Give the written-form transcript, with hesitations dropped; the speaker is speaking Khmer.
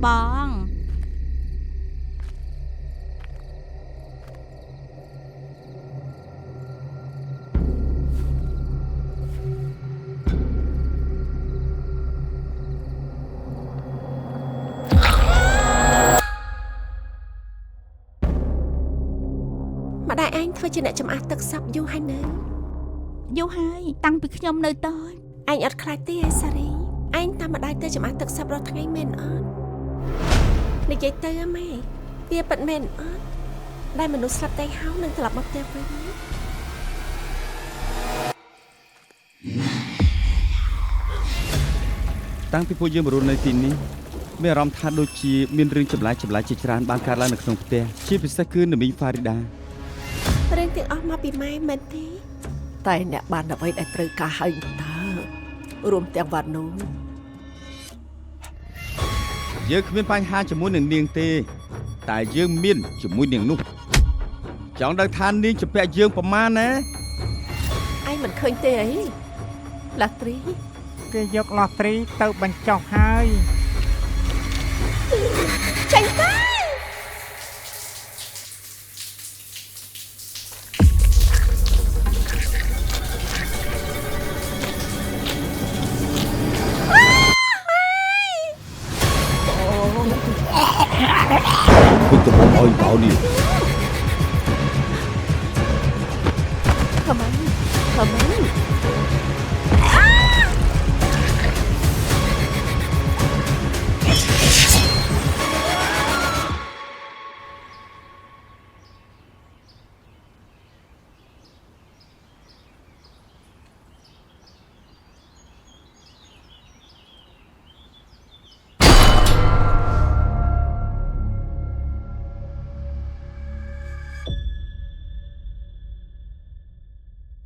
បងម្ដាយឯងធ្វើជាអ្នកចំអះទឹកសັບយូរហើយនៅយូរហើយតាំងពីខ្ញុំនៅតូចឯងអត់ខ្លាចទេឯសារីឯងតាមម្ដាយទៅចំអះទឹកសັບរាល់ថ្ងៃមែនអត់និយាយទៅម៉ែវាពិតមែនអត់ដែលមនុស្សស្លាប់តែហៅនឹងត្រឡប់មកផ្ទះវិញតាំងពីពួកយើងមករស់នៅទីនេះមានអារម្មណ៍ថាដូចជាមានរឿងចម្លែកជាច្រើនបានកើតឡើងនៅក្នុងផ្ទះជាពិសេសគឺនាមីហ្វារីដារឿងទាំងអស់មកពីម៉ែមែនទេតែអ្នកបានអ្វីដែលត្រូវការហើយតើរួមទាំងវ៉ានូយើងគ្មានបញ្ហាជាមួយនឹងនាងទេតែយើងមានជាមួយនាងនោះចង់ដឹងថានាងជំពាក់យើងប្រមាណណាឯងមិនឃើញទេអីឡាត្រីគេយកឡូត្រីទៅបញ្ចុះហើយចេញទៅគុំទៅមកឲ្យបោនេះ